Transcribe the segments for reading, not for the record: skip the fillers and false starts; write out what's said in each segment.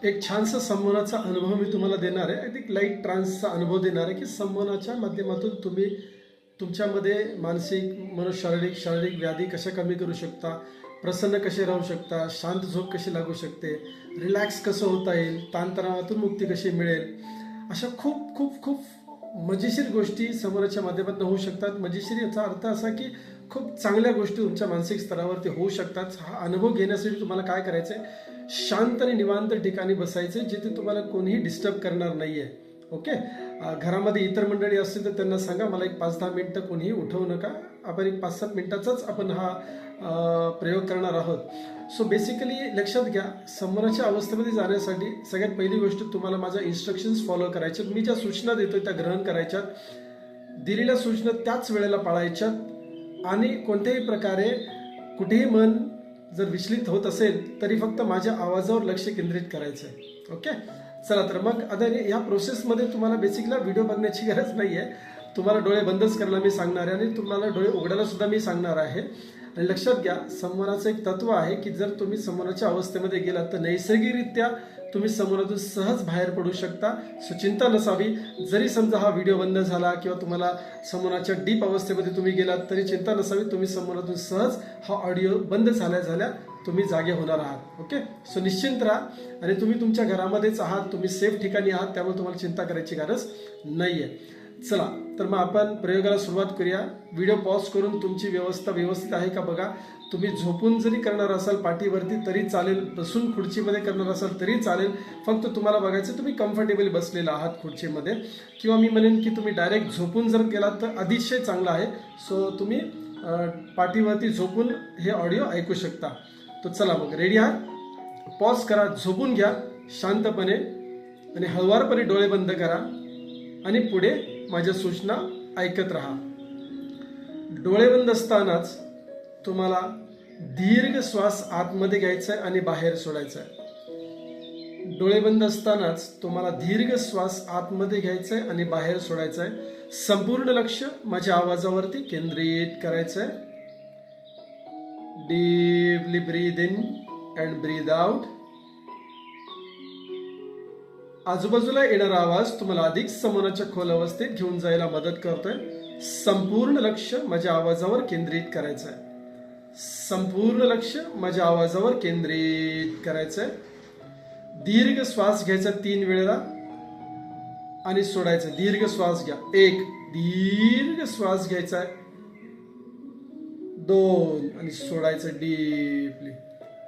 एक छानसा संमोहनाचा अनुभव मी तुम्हाला देणार आहे. एक लाईट ट्रान्सचा अनुभव देणार आहे की संमोहनाच्या माध्यमातून तुम्ही तुमच्यामध्ये मानसिक शारीरिक व्याधी कशा कमी करू शकता, प्रसन्न कसे राहू शकता, शांत झोप कशी लागू शकते, रिलॅक्स कसं होता येईल, ताणतणावातून मुक्ती कशी मिळेल, अशा खूप खूप खूप मजेशीर गोष्टी समोराच्या माध्यमातून होऊ शकतात. मजेशीर याचा अर्थ असा की खूप चांगल्या गोष्टी तुमच्या मानसिक स्तरावरती होऊ शकतात. हा अनुभव घेण्यासाठी तुम्हाला काय करायचं आहे, शांत आणि निवांत ठिकाणी बसायचं जिथे तुम्हाला कोणीही डिस्टर्ब करणार नाही आहे. ओके. घरामध्ये इतर मंडळी असतील तर त्यांना सांगा मला एक 5-10 मिनटं कोणीही उठवू नका. आपण एक 5-7 मिनिटाचाच आपण हा प्रयोग करणार आहोत. सो बेसिकली लक्षात घ्या, संमोहनाच्या अवस्थेमध्ये जाण्यासाठी सगळ्यात पहिली गोष्ट तुम्हाला माझ्या इन्स्ट्रक्शन्स फॉलो करायचे. मी ज्या सूचना देतोय त्या ग्रहण करायच्यात, दिलेल्या सूचना त्याच वेळेला पाळायच्यात आणि कोणत्याही प्रकारे कुठेही मन जर विचलित होत असेल तरी फक्त माझ्या आवाजावर लक्ष केंद्रित करायचं आहे. ओके. चला तर मग आता या प्रोसेसमध्ये तुम्हाला बेसिकला व्हिडिओ बघण्याची गरज नाही आहे. तुम्हाला डोळे बंदच करायला मी सांगणार आहे आणि तुम्हाला डोळे उघडायला सुद्धा मी सांगणार आहे. आणि लक्षात घ्या, संमोहनाचं एक तत्व आहे की जर तुम्ही संमोहनाच्या अवस्थेमध्ये गेलात तर नैसर्गिकरित्या तुम्ही संमोहनातून सहज बाहेर पडू शकता. सो चिंता नसावी. जरी समजा हा व्हिडिओ बंद झाला किंवा तुम्हाला संमोहनाच्या डीप अवस्थेमध्ये तुम्ही गेलात तरी चिंता नसावी. तुम्ही संमोहनातून सहज हा ऑडिओ बंद झाल्या तुम्ही जागे होणार आहात. ओके. सो निश्चिंत राहा आणि तुम्ही तुमच्या घरामध्येच आहात, तुम्ही सेफ ठिकाणी आहात, त्यामुळे तुम्हाला चिंता करायची गरज नाहीये. चला तर मग आपण प्रयोगाला सुरुवात करूया. व्हिडिओ पॉज करून तुमची व्यवस्था व्यवस्थित आहे का बघा. तुम्ही झोपून जरी करणार असाल पाठीवरती तरी चालेल, बसून खुर्चीमध्ये करणार असाल तरी चालेल. फक्त तुम्हाला बघायचं तुम्ही कम्फर्टेबल बसलेला आहात खुर्चीमध्ये, किंवा मी म्हणेन की तुम्ही डायरेक्ट झोपून जर केलात तर अतिशय चांगलं आहे. सो तुम्ही पाठीवरती झोपून हे ऑडिओ ऐकू शकता. तो चला मग रेडी आहात, पॉज करा, झोपून घ्या शांतपणे आणि हळुवारपणे डोळे बंद करा आणि पुढे माझ्या सूचना ऐकत राहा. डोळे बंद असतानाच तुम्हाला दीर्घ श्वास आतमध्ये घ्यायचा आहे आणि बाहेर सोडायचा आहे. डोळे बंद असतानाच तुम्हाला दीर्घ श्वास आतमध्ये घ्यायचा आहे आणि बाहेर सोडायचा आहे. संपूर्ण लक्ष माझ्या आवाजावरती केंद्रित करायचं आहे. Deeply breathe in and breathe out. आजूबाजूला येणारा आवाज तुम्हाला अधिक संमोहनाच्या खोल अवस्थेत घेऊन जायला मदत करतोय. संपूर्ण लक्ष माझ्या आवाजावर केंद्रित करायचं आहे. संपूर्ण लक्ष माझ्या आवाजावर केंद्रित करायचं आहे. दीर्घ श्वास घ्यायचा 3 वेळेला आणि सोडायचा. दीर्घ श्वास घ्या. 1 दीर्घ श्वास घ्यायचा, 2 आणि सोडायचं डीपली.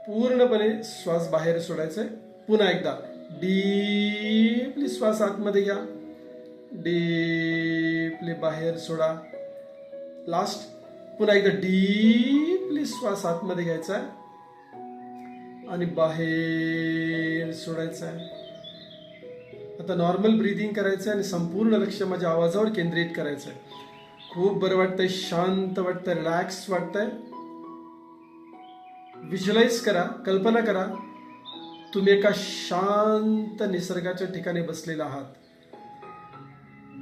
पूर्णपणे श्वास बाहेर सोडायचा. पुन्हा एकदा डीपली श्वास आतमध्ये घ्या, डीपली बाहेर सोडा. लास्ट पुन्हा एकदा डीपली श्वास आतमध्ये घ्यायचा आणि बाहेर सोडायचा. आता नॉर्मल ब्रीदिंग करायचं आणि संपूर्ण लक्ष माझ्या आवाजावर केंद्रित करायचं. खूप बरं वाटतंय, शांत वाटतंय, रिलॅक्स वाटतंय. व्हिज्युअलाइज करा, कल्पना करा तुम्ही एका शांत निसर्गाच्या ठिकाणी बसलेला आहात.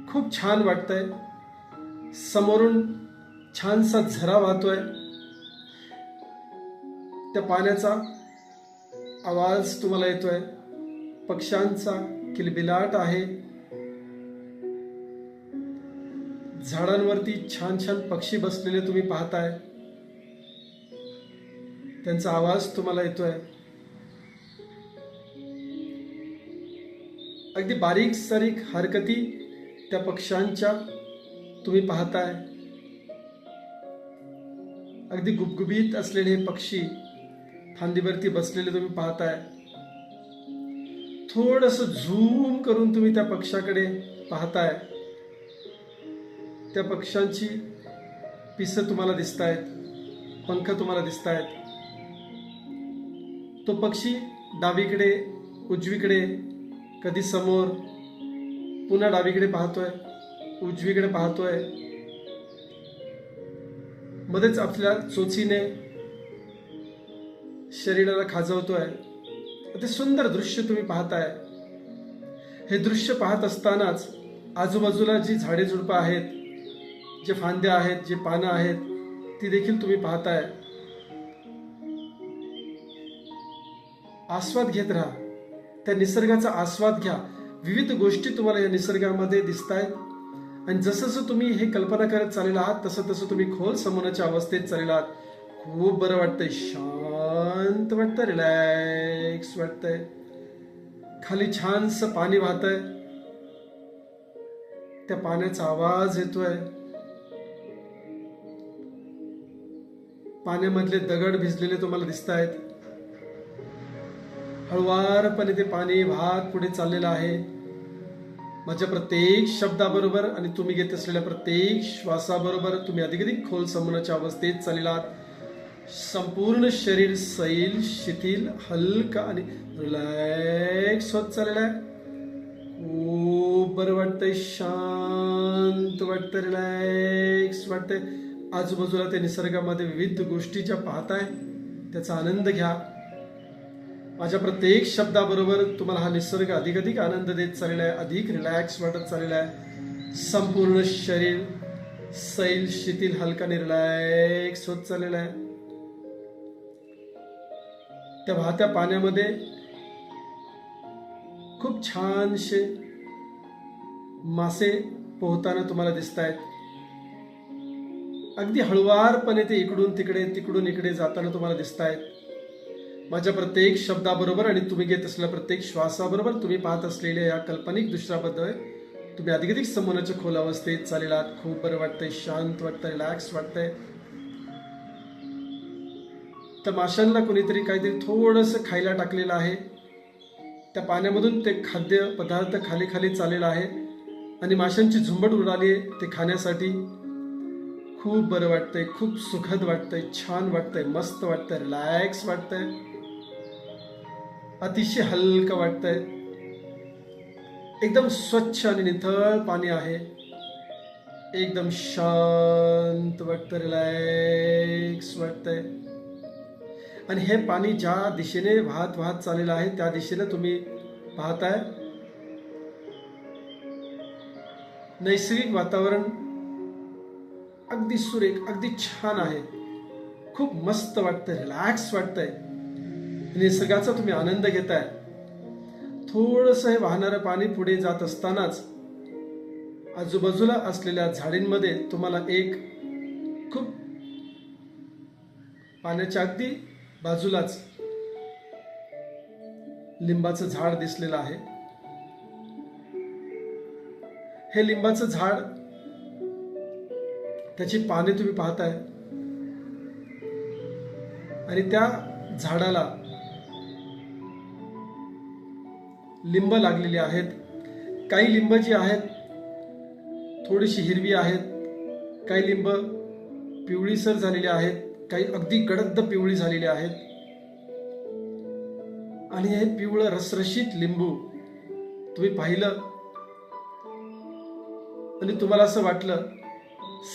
खूप छान वाटतंय. समोरून छानसा झरा वाहतोय. त्या पाण्याचा आवाज तुम्हाला येतोय. पक्ष्यांचा किलबिलाट आहे. झाडांवरती छान छान पक्षी बसलेले तुम्ही पाहताय. त्यांचा आवाज तुम्हाला येतोय. अगदी बारीक सारीक हरकती त्या पक्ष्यांच्या तुम्ही पाहताय. अगदी गुबगुबीत असलेले हे पक्षी फांदीवरती बसलेले तुम्ही पाहताय. थोडस झूम करून तुम्ही त्या पक्षाकडे पाहताय. त्या पक्ष्यांची पिसं तुम्हाला दिसतायत, पंख तुम्हाला दिसतायत. तो पक्षी डावीकडे, उजवीकडे, कधी समोर, पुन्हा डावीकडे पाहतोय, उजवीकडे पाहतोय. मध्येच आपल्या चोचीने शरीराला खाजवतोय. ते सुंदर दृश्य तुम्ही पाहताय. हे दृश्य पाहत असतानाच आजूबाजूला जी झाडे झुडपं आहेत, जे फांद्या आहेत, जे पानं आहेत, ती देखील तुम्ही पाहताय. आस्वाद घेत राहा. त्या निसर्गाचा आस्वाद घ्या. विविध गोष्टी तुम्हाला या निसर्गामध्ये दिसत आहेत. आणि जसं जसं तुम्ही हे कल्पना करत चाललेला आहात तसं तसं तुम्ही खोल समोनाच्या अवस्थेत चाललेला आहात. खूप बरं वाटतंय, शांत वाटतंय, रिलॅक्स वाटतंय. खाली छानसं पाणी वाहतंय, त्या पाण्याचा आवाज येतोय. पाण्यामधले दगड भिजलेले तुम्हाला दिसत आहेत. हळुवारपणे ते पाणी वाहत पुढे चाललेलं आहे. माझ्या प्रत्येक शब्दाबरोबर आणि तुम्ही घेत असलेल्या प्रत्येक श्वासाबरोबर तुम्ही अधिक खोल समोनाच्या अवस्थेत चाललेला आहात. संपूर्ण शरीर सैल, शिथिल, हलका आणि रिलॅक्स होत चाललेलं आहे. खूप बरं वाटतंय, शांत वाटतंय, रिलॅक्स वाटतंय. आजूबाजूला ते निसर्गामध्ये विविध गोष्टी ज्या पाहताय त्याचा आनंद घ्या. माझ्या प्रत्येक शब्दाबरोबर तुम्हाला हा निसर्ग अधिक आनंद देत चाललेला आहे, अधिक रिलॅक्स वाटत चाललेला आहे. संपूर्ण शरीर सैल, शिथिल, हलका आणि रिलॅक्स होत चाललेला आहे. त्या वाहत्या पाण्यामध्ये खूप छानसे मासे पोहताना तुम्हाला दिसत आहेत. अगदी हळुवारपणे ते इकडून तिकडे तिकडून इकडे जाताना तुम्हाला दिसत आहेत. माझ्या प्रत्येक शब्दाबरोबर आणि तुम्ही घेत असलेल्या प्रत्येक श्वासाबरोबर तुम्ही पाहत असलेल्या या काल्पनिक दृश्याबद्दल तुम्ही अधिक समोनाच्या खोल अवस्थेत चाललेला आहात. खूप बरं वाटतंय, शांत वाटतंय, रिलॅक्स वाटतंय. त्या माशांना कोणीतरी काहीतरी थोडंसं खायला टाकलेलं आहे. त्या पाण्यामधून ते खाद्य पदार्थ खाली खाली चाललेला आहे आणि माशांची झुंबड उडाली ते खाण्यासाठी. खूप बरं वाटतंय, खूप सुखद वाटतंय, छान वाटतंय, मस्त वाटतंय, रिलॅक्स वाटतंय, अतिशय हलकं वाटतंय. एकदम स्वच्छ आणि नितळ पाणी आहे. एकदम शांत वाटतं, रिलॅक्स वाटतंय. आणि हे पाणी ज्या दिशेने वाहत वाहत चाललेलं आहे त्या दिशेने तुम्ही पाहताय. नैसर्गिक वातावरण अगदी सुरेख, अगदी छान आहे. खूप मस्त वाटतंय, रिलॅक्स वाटतंय. निसर्गाचा तुम्ही आनंद घेताय. थोडंसं हे वाहणारं पाणी पुढे जात असतानाच आजूबाजूला असलेल्या झाडींमध्ये तुम्हाला एक खूप पाण्याच्या अगदी बाजूलाच लिंबाचं झाड दिसलेलं आहे. हे लिंबाचं झाड, त्याची पाने तुम्ही पाहताय आणि त्या झाडाला लिंब लागलेली आहेत. काही लिंब जी आहेत थोडीशी हिरवी आहेत, काही लिंब पिवळीसर झालेली आहेत, काही अगदी गडद पिवळी झालेली आहेत. आणि हे पिवळं रसरशीत लिंबू तुम्ही पाहिलं आणि तुम्हाला असं वाटलं,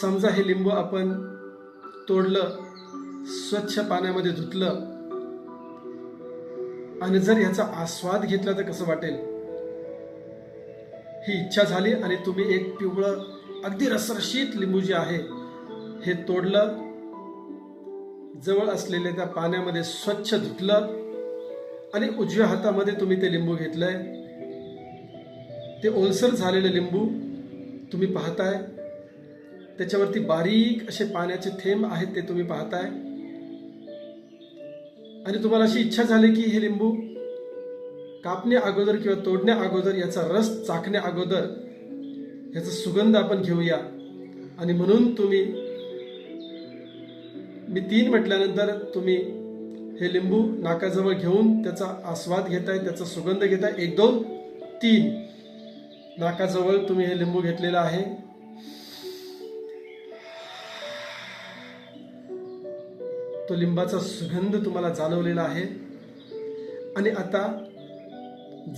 समजा हे लिंबू आपण तोडलं, स्वच्छ पाण्यामध्ये धुतलं आणि जर याचा आस्वाद घेतला तर कसं वाटेल, ही इच्छा झाली. आणि तुम्ही एक पिवळं अगदी रसरशीत लिंबू जे आहे हे तोडलं, जवळ असलेल्या त्या पाण्यामध्ये स्वच्छ धुतलं आणि उजव्या हातामध्ये तुम्ही ते लिंबू घेतलंय. ते ओलसर झालेले लिंबू तुम्ही पाहताय. त्याच्यावरती बारीक असे पाण्याचे थेंब आहेत ते तुम्ही पाहताय. आणि तुम्हाला अशी इच्छा झाली की हे लिंबू कापण्या अगोदर किंवा तोडण्या अगोदर, याचा रस चाखण्या अगोदर याचा सुगंध आपण घेऊया. आणि म्हणून तुम्ही, मी 3 म्हटल्यानंतर तुम्ही हे लिंबू नाकाजवळ घेऊन त्याचा आस्वाद घेताय, त्याचा सुगंध घेताय. 1 2 3 नाकाजवळ तुम्ही हे लिंबू घेतलेलं आहे. तो लिंबाचा सुगंध तुम्हाला जाणवलेला आहे. आणि आता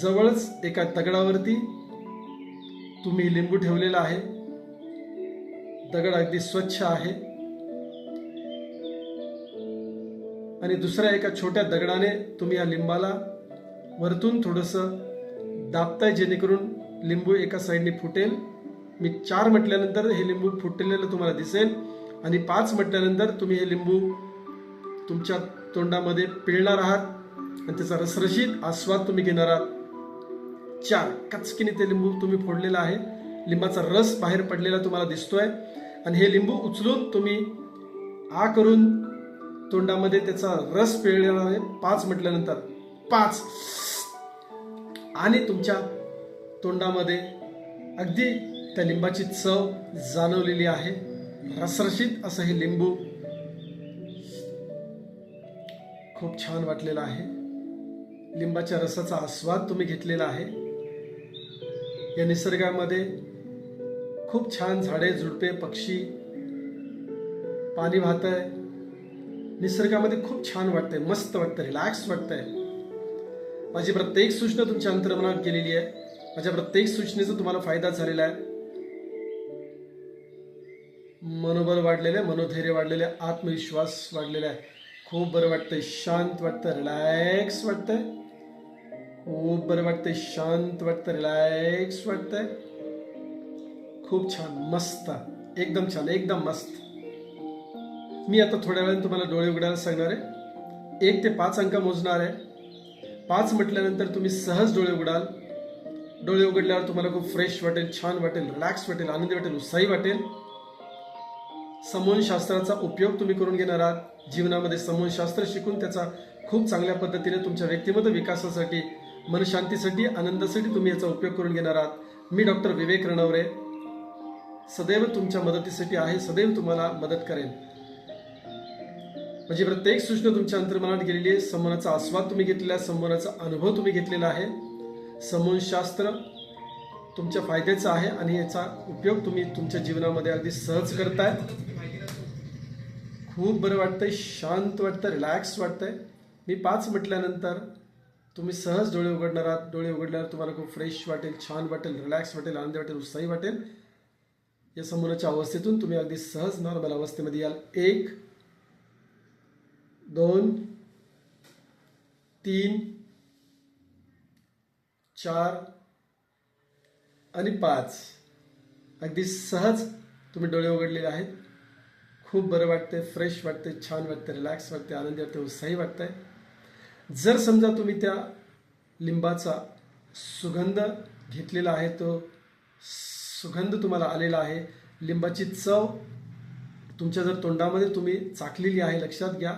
जवळच एका दगडावरती तुम्ही लिंबू ठेवलेला आहे. दगड अगदी स्वच्छ आहे आणि दुसऱ्या एका छोट्या दगडाने तुम्ही या लिंबाला वरतून थोडंसं दाबताय, जेणेकरून लिंबू एका साईडने फुटेल. मी 4 म्हटल्यानंतर हे लिंबू फुटलेलं तुम्हाला दिसेल आणि 5 म्हटल्यानंतर तुम्ही हे लिंबू तुमच्या तोंडामध्ये पिळणार आहात आणि त्याचा रसरशीत आस्वाद तुम्ही घेणार आहात. 4 कचकिनी ते लिंबू तुम्ही फोडलेला आहे. लिंबाचा रस बाहेर पडलेला तुम्हाला दिसतोय. आणि हे लिंबू उचलून तुम्ही आ करून तोंडामध्ये त्याचा रस पिळलेला आहे. 5 म्हटल्यानंतर 5 आणि तुमच्या तोंडामध्ये अगदी त्या लिंबाची चव जाणवलेली आहे. रसरशीत असं हे लिंबू खूप छान वाटलेलं आहे. लिंबाच्या रसाचा आस्वाद तुम्ही घेतलेला आहे. या निसर्गामध्ये खूप छान झाडे झुडपे पक्षी पाणी वाहतंय. निसर्गामध्ये खूप छान वाटतंय, मस्त वाटतंय, रिलॅक्स वाटतंय. माझी प्रत्येक सूचना तुमच्या अंतर्मनात गेलेली आहे. माझ्या प्रत्येक सूचनेचा तुम्हाला फायदा झालेला आहे. मनोबल वाढलेलं आहे, मनोधैर्य वाढलेलं आहे, आत्मविश्वास वाढलेला आहे. खूप बरं वाटतंय, शांत वाटतं, रिलॅक्स वाटतंय. खूप बरं वाटतंय, शांत वाटतं, रिलॅक्स वाटतंय. खूप छान, मस्त, एकदम छान, एकदम मस्त. मी आता थोड्या वेळाने तुम्हाला डोळे उघडायला सांगणार आहे. 1 ते 5 अंक मोजणार आहे. 5 म्हटल्यानंतर तुम्ही सहज डोळे उघडाल. डोळे उघडल्यावर तुम्हाला खूप फ्रेश वाटेल, छान वाटेल, रिलॅक्स वाटेल, आनंदी वाटेल, उत्साही वाटेल. समोनशास्त्राचा उपयोग तुम्ही करून घेणार आहात. जीवनामध्ये समोनशास्त्र शिकून त्याचा खूप चांगल्या पद्धतीने तुमच्या व्यक्तिमत्व विकासासाठी, मनशांतीसाठी, आनंदासाठी तुम्ही याचा उपयोग करून घेणार आहात. मी डॉक्टर विवेक रणवरे सदैव तुमच्या मदतीसाठी आहे, सदैव तुम्हाला मदत करेन. म्हणजे प्रत्येक सूचना तुमच्या अंतर्मनात गेलेली आहे. संमोनाचा आस्वाद तुम्ही घेतलेला आहे, संमोनाचा अनुभव तुम्ही घेतलेला आहे. समोनशास्त्र तुमच्या फायद्याचं आहे आणि याचा उपयोग तुम्ही तुमच्या जीवनामध्ये अगदी सहज करताय. खूप बरं वाटतंय, शांत वाटतं, रिलॅक्स वाटतंय. मी 5 म्हटल्यानंतर तुम्ही सहज डोळे उघडणार आहात. डोळे उघडल्यावर तुम्हाला खूप फ्रेश वाटेल, छान वाटेल, रिलॅक्स वाटेल, आनंदी वाटेल, उत्साही वाटेल. या समोनाच्या अवस्थेतून तुम्ही अगदी सहज नॉर्मल अवस्थेमध्ये याल. 1 2 3 4 आणि 5 अगदी सहज तुम्ही डोळे उघडलेले आहेत. खूप बरं वाटतंय, फ्रेश वाटतंय, छान वाटतंय, रिलॅक्स वाटतंय, आनंदी वाटतंय, उत्साही वाटतंय. जर समजा तुम्ही त्या लिंबाचा सुगंध घेतलेला आहे, तो सुगंध तुम्हाला आलेला आहे, लिंबाची चव तुमच्या जर तोंडामध्ये तुम्ही चाखलेली आहे, लक्षात घ्या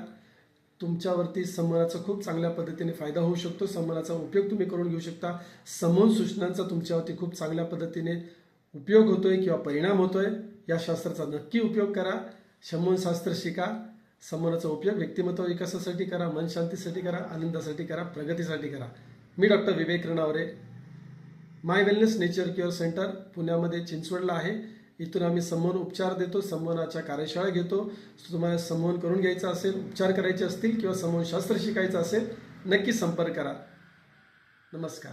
तुमच्यावरती संमोनाचा खूप चांगल्या पद्धतीने फायदा होऊ शकतो. संमोनाचा उपयोग तुम्ही करून घेऊ शकता. समोन सूचनांचा तुमच्यावरती खूप चांगल्या पद्धतीने उपयोग होतोय किंवा परिणाम होतोय. या शास्त्राचा नक्की उपयोग करा. समोनशास्त्र शिका. समोनाचा उपयोग व्यक्तिमत्व विकासासाठी करा, मन शांतीसाठी करा, आनंदासाठी करा, प्रगतीसाठी करा. मी डॉक्टर विवेक रणवरे, माय वेलनेस नेचर क्युअर सेंटर पुण्यामध्ये चिंचवडला आहे. इथून आम्ही समोन उपचार देतो, समोनाच्या कार्यशाळा घेतो. तुम्हाला समोन करून घ्यायचा असेल, उपचार करायचे असतील किंवा समोनशास्त्र शिकायचं असेल, नक्की संपर्क करा. नमस्कार.